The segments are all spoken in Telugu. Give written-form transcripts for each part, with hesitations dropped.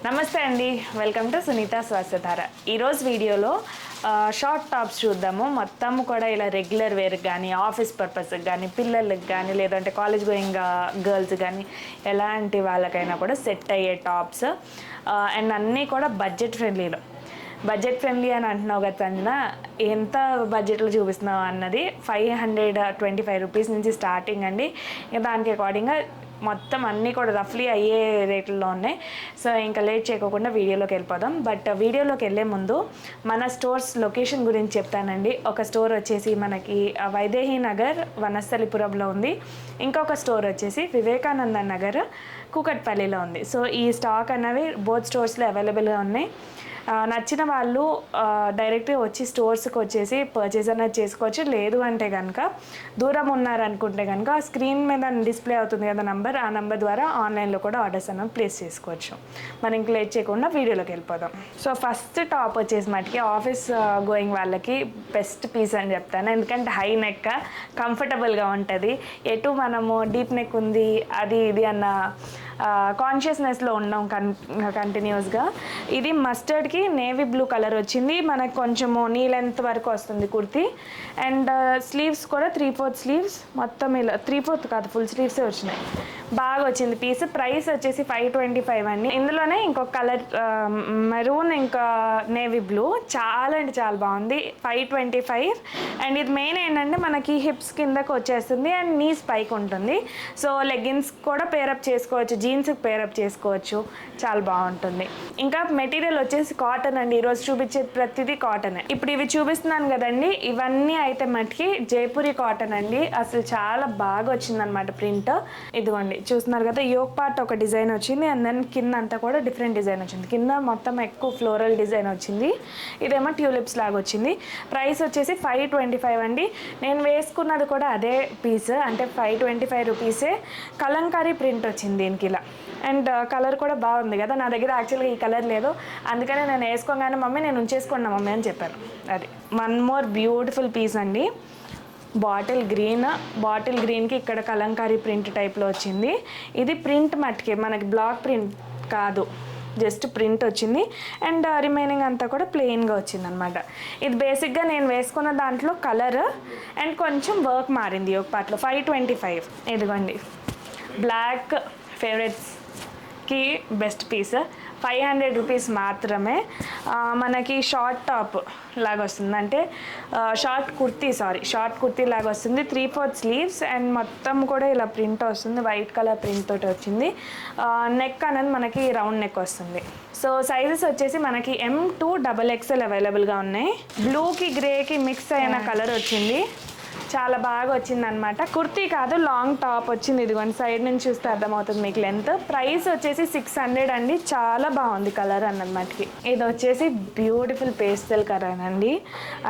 నమస్తే అండి, వెల్కమ్ టు సునీత స్వస్థధార. ఈరోజు వీడియోలో షార్ట్ టాప్స్ చూద్దాము. మొత్తం కూడా ఇలా రెగ్యులర్ వేర్కి కానీ, ఆఫీస్ పర్పస్కి కానీ, పిల్లలకి కానీ, లేదంటే కాలేజ్ గోయింగ్ గర్ల్స్ కానీ, ఎలాంటి వాళ్ళకైనా కూడా సెట్ అయ్యే టాప్స్ అండ్ అన్నీ కూడా బడ్జెట్ ఫ్రెండ్లీలో. బడ్జెట్ ఫ్రెండ్లీ అని అంటున్నావు కదా సంజన, ఎంత బడ్జెట్లో చూపిస్తున్నావు అన్నది 525 రూపీస్ నుంచి స్టార్టింగ్ అండి. దానికి అకార్డింగ్గా మొత్తం అన్నీ కూడా రఫ్లీ అయ్యే రేట్లలో ఉన్నాయి. సో ఇంకా లేట్ చేయకుండా వీడియోలోకి వెళ్ళిపోదాం. బట్ వీడియోలోకి వెళ్ళే ముందు మన స్టోర్స్ లొకేషన్ గురించి చెప్తానండి. ఒక స్టోర్ వచ్చేసి మనకి వైదేహి నగర్ వనస్థలిపురంలో ఉంది. ఇంకొక స్టోర్ వచ్చేసి వివేకానంద నగర్ కూకట్పల్లిలో ఉంది. సో ఈ స్టాక్ అనేవి బోత్ స్టోర్స్లో అవైలబుల్గా ఉన్నాయి. నచ్చిన వాళ్ళు డైరెక్ట్గా వచ్చి స్టోర్స్కి వచ్చేసి పర్చేస్ అనేది చేసుకోవచ్చు. లేదు అంటే కనుక దూరం ఉన్నారనుకుంటే కనుక స్క్రీన్ మీద డిస్ప్లే అవుతుంది కదా నంబర్, ఆ నెంబర్ ద్వారా ఆన్లైన్లో కూడా ఆర్డర్స్ అనేది ప్లేస్ చేసుకోవచ్చు. మనం ఇంక లేట్ చేయకుండా వీడియోలోకి వెళ్ళిపోదాం. సో ఫస్ట్ టాప్ వచ్చేసి మటుకి ఆఫీస్ గోయింగ్ వాళ్ళకి బెస్ట్ పీస్ అని చెప్తాను. ఎందుకంటే హై నెక్, కంఫర్టబుల్గా ఉంటుంది. ఎటు మనము డీప్ నెక్ ఉంది అది ఇది అన్న కాన్షియస్నెస్లో ఉన్నాం కంటిన్యూస్గా. ఇది మస్టర్డ్కి నేవీ బ్లూ కలర్ వచ్చింది. మనకు కొంచెము నీ లెంత్ వరకు వస్తుంది కుర్తీ. అండ్ స్లీవ్స్ కూడా 3/4 స్లీవ్స్, మొత్తం ఇలా 3/4 కాదు ఫుల్ స్లీవ్సే వచ్చినాయి. బాగా వచ్చింది పీస్. ప్రైస్ వచ్చేసి 525 అండి. ఇందులోనే ఇంకొక కలర్ మెరూన్ ఇంకా నేవీ బ్లూ, చాలా అంటే చాలా బాగుంది. 525. అండ్ ఇది మెయిన్ ఏంటంటే మనకి హిప్స్ కిందకు వచ్చేస్తుంది అండ్ నీస్ పైకి ఉంటుంది. సో లెగ్గిన్స్ కూడా పేరప్ చేసుకోవచ్చు, జీన్స్కి పేరప్ చేసుకోవచ్చు, చాలా బాగుంటుంది. ఇంకా మెటీరియల్ వచ్చేసి కాటన్ అండి. ఈరోజు చూపించే ప్రతిదీ కాటనే. ఇప్పుడు ఇవి చూపిస్తున్నాను కదండి, ఇవన్నీ అయితే మటుకి జైపూరి కాటన్ అండి. అసలు చాలా బాగా వచ్చిందనమాట ప్రింట్. ఇదిగోండి చూస్తున్నారు కదా, యోక్ పార్ట్ ఒక డిజైన్ వచ్చింది అండ్ దెన్ కింద అంతా కూడా డిఫరెంట్ డిజైన్ వచ్చింది. కింద మొత్తం ఎక్కువ ఫ్లోరల్ డిజైన్ వచ్చింది, ఇదేమో ట్యూలిప్స్ లాగా వచ్చింది. ప్రైస్ వచ్చేసి 525 అండి. నేను వేసుకున్నది కూడా అదే పీస్, అంటే 525 రూపీసే. కలంకారీ ప్రింట్ వచ్చింది దీనికి ఇలా. అండ్ కలర్ కూడా బాగుంది కదా. నా దగ్గర యాక్చువల్గా ఈ కలర్ లేదు, అందుకనే నేను వేసుకోగానే మమ్మీ నేను ఉంచేసుకున్నా మమ్మీ అని చెప్పాను. అది వన్ మోర్ బ్యూటిఫుల్ పీస్ అండి. బాటిల్ గ్రీన్కి ఇక్కడ కలంకారీ ప్రింట్ టైప్లో వచ్చింది. ఇది ప్రింట్ మట్టుకే, మనకి బ్లాక్ ప్రింట్ కాదు, జస్ట్ ప్రింట్ వచ్చింది. అండ్ రిమైనింగ్ అంతా కూడా ప్లెయిన్గా వచ్చింది అనమాట. ఇది బేసిక్గా నేను వేసుకున్న దాంట్లో కలర్ అండ్ కొంచెం వర్క్ మారింది ఒక పార్ట్లో. 525. ఇదిగోండి బ్లాక్ ఫేవరెట్స్కి బెస్ట్ పీస్. 500 రూపీస్ మాత్రమే. మనకి షార్ట్ టాప్ లాగా వస్తుంది, అంటే షార్ట్ కుర్తీ లాగా వస్తుంది. 3/4 స్లీవ్స్ అండ్ మొత్తం కూడా ఇలా ప్రింట్ వస్తుంది, వైట్ కలర్ ప్రింట్ తోటి వచ్చింది. నెక్ అనేది మనకి రౌండ్ నెక్ వస్తుంది. సో సైజెస్ వచ్చేసి మనకి M to XXL అవైలబుల్గా ఉన్నాయి. బ్లూకి గ్రేకి మిక్స్ అయిన కలర్ వచ్చింది, చాలా బాగా వచ్చింది అనమాట. కుర్తీ కాదు, లాంగ్ టాప్ వచ్చింది. ఇదిగోండి సైడ్ నుంచి చూస్తే అర్థమవుతుంది మీకు లెంత్. ప్రైస్ వచ్చేసి 600 అండి. చాలా బాగుంది కలర్ అన్నమాటకి. ఇది వచ్చేసి బ్యూటిఫుల్ పేస్టల్ కలర్ అండి.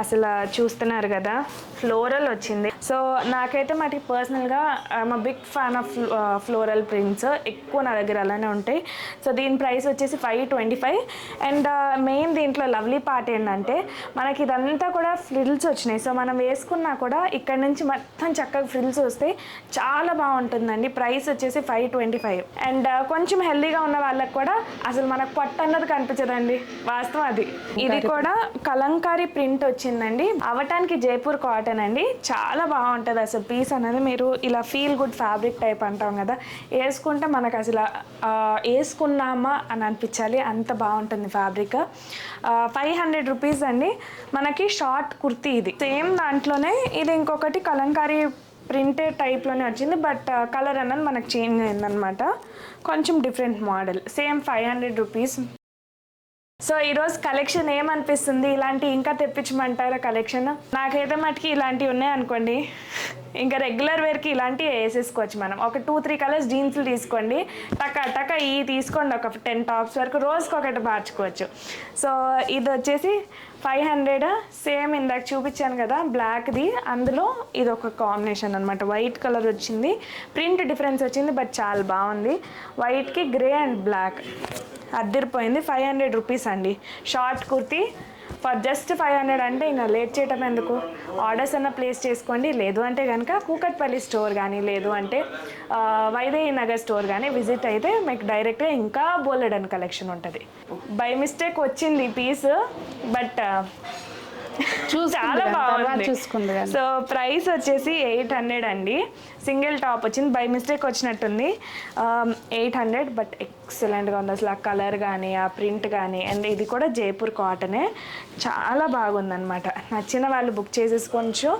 అసలు చూస్తున్నారు కదా, ఫ్లోరల్ వచ్చింది. సో నాకైతే మటుకి పర్సనల్గా I'm big fan of floral prints. ఎక్కువ నా దగ్గర అలానే ఉంటాయి. సో దీని ప్రైస్ వచ్చేసి 525. అండ్ మెయిన్ దీంట్లో లవ్లీ పార్ట్ ఏంటంటే మనకి ఇదంతా కూడా ఫ్రిల్స్ వచ్చినాయి. సో మనం వేసుకున్నా కూడా ఇక్కడ నుంచి మొత్తం చక్కగా ఫ్రిల్స్ వస్తే చాలా బాగుంటుందండి. ప్రైస్ వచ్చేసి 525. అండ్ కొంచెం హెల్దీగా ఉన్న వాళ్ళకి కూడా అసలు మనకు పొట్ట అన్నది కనిపించదండి, వాస్తవం అది. ఇది కూడా కలంకారీ ప్రింట్ వచ్చిందండి. అవటానికి జైపూర్ కాటన్ అండి, చాలా బాగుంటుంది అసలు పీస్ అనేది. మీరు ఇలా ఫీల్ గుడ్ ఫ్యాబ్రిక్ టైప్ అంటాం కదా, వేసుకుంటే మనకు అసలు వేసుకున్నామా అని అనిపించాలి, అంత బాగుంటుంది ఫ్యాబ్రిక్. 500 రూపీస్ అండి. మనకి షార్ట్ కుర్తీ ఇది. సేమ్ దాంట్లోనే ఇది ఇంకొకటి కలంకారీ ప్రింటెడ్ టైప్లోనే వచ్చింది, బట్ కలర్ అన్నది మనకు చేంజ్ అయిందనమాట. కొంచెం different model. Same 500 rupees. So ఈరోజు కలెక్షన్ ఏమనిపిస్తుంది, ఇలాంటి ఇంకా తెప్పించమంటారా కలెక్షన్? నాకైతే మటుకి ఇలాంటివి ఉన్నాయనుకోండి, ఇంకా రెగ్యులర్ వేర్కి ఇలాంటివి వేసేసుకోవచ్చు. మనం ఒక 2-3 కలర్స్ జీన్స్లు తీసుకోండి, టక ఈ తీసుకోండి, ఒక 10 టాప్స్ వరకు రోజుకి ఒకటి మార్చుకోవచ్చు. సో ఇది వచ్చేసి 500. సేమ్ ఇందాక చూపించాను కదా బ్లాక్ది, అందులో ఇది ఒక కాంబినేషన్ అనమాట. వైట్ కలర్ వచ్చింది, ప్రింట్ డిఫరెన్స్ వచ్చింది, బట్ చాలా బాగుంది. వైట్కి గ్రే అండ్ బ్లాక్ అద్దరిపోయింది. 500 రూపీస్ అండి. షార్ట్ కుర్తీ ఫర్ జస్ట్ 500 అంటే ఇంకా లేట్ చేయటం ఎందుకు, ఆర్డర్స్ అన్న ప్లేస్ చేసుకోండి. లేదు అంటే కనుక కూకట్పల్లి స్టోర్ కానీ లేదు అంటే వైదేహి నగర్ స్టోర్ కానీ విజిట్ అయితే మీకు డైరెక్ట్గా ఇంకా బోలెడన్ కలెక్షన్ ఉంటుంది. బై మిస్టేక్ వచ్చింది పీస్, బట్ చాలా బాగుంది. సో ప్రైస్ వచ్చేసి 800 అండి. సింగిల్ టాప్ వచ్చింది, బై మిస్టేక్ వచ్చినట్టుంది. 800, బట్ ఎక్సలెంట్గా ఉంది అసలు. ఆ కలర్ కానీ ఆ ప్రింట్ కానీ, అండ్ ఇది కూడా జైపూర్ కాటనే, చాలా బాగుందన్నమాట. నచ్చిన వాళ్ళు బుక్ చేసేసుకోవచ్చు.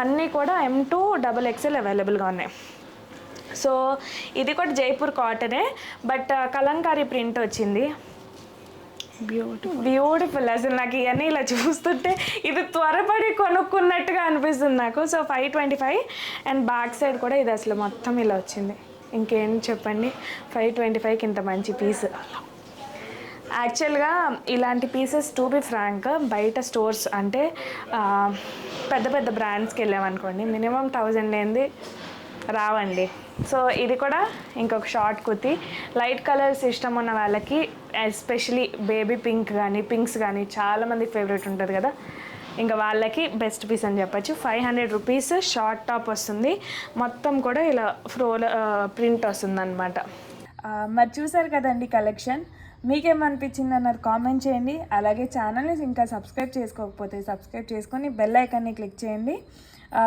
అన్నీ కూడా M2 XXL అవైలబుల్గా ఉన్నాయి. సో ఇది కూడా జైపూర్ కాటనే, బట్ కలంకారీ ప్రింట్ వచ్చింది. బ్యూటిఫుల్ అసలు. నాకు ఇవన్నీ ఇలా చూస్తుంటే ఇది త్వరపడి కొనుక్కున్నట్టుగా అనిపిస్తుంది నాకు. సో 525, అండ్ బ్యాక్ సైడ్ కూడా ఇది అసలు మొత్తం ఇలా వచ్చింది. ఇంకేం చెప్పండి, 525కి ఇంత మంచి పీస్. యాక్చువల్గా ఇలాంటి పీసెస్ టు బి ఫ్రాంక్ బయట స్టోర్స్ అంటే పెద్ద పెద్ద బ్రాండ్స్కి వెళ్ళామనుకోండి మినిమం 1000 లేనిది రావండి. సో ఇది కూడా ఇంకొక షార్ట్ కుర్తీ, లైట్ కలర్స్ ఇష్టం ఉన్న వాళ్ళకి, ఎస్పెషలీ బేబీ పింక్ కానీ పింక్స్ కానీ చాలామంది ఫేవరెట్ ఉంటుంది కదా, ఇంకా వాళ్ళకి బెస్ట్ పీస్ అని చెప్పచ్చు. 500 రూపీస్ షార్ట్ టాప్ వస్తుంది, మొత్తం కూడా ఇలా ప్రింట్ వస్తుంది అనమాట. మరి చూసారు కదండి కలెక్షన్, మీకేమనిపించింది అన్నది కామెంట్ చేయండి. అలాగే ఛానల్ని ఇంకా సబ్స్క్రైబ్ చేసుకోకపోతే సబ్స్క్రైబ్ చేసుకొని బెల్ ఐకాన్ని క్లిక్ చేయండి.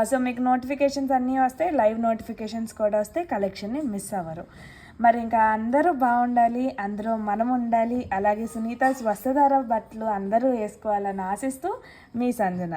సో మీకు నోటిఫికేషన్స్ అన్నీ వస్తాయి, లైవ్ నోటిఫికేషన్స్ కూడా వస్తాయి, కలెక్షన్ని మిస్ అవ్వరు. మరి ఇంకా అందరూ బాగుండాలి, అందరూ మనం ఉండాలి, అలాగే సునీత వస్త్రధార బట్టలు అందరూ వేసుకోవాలని ఆశిస్తూ మీ సంజన.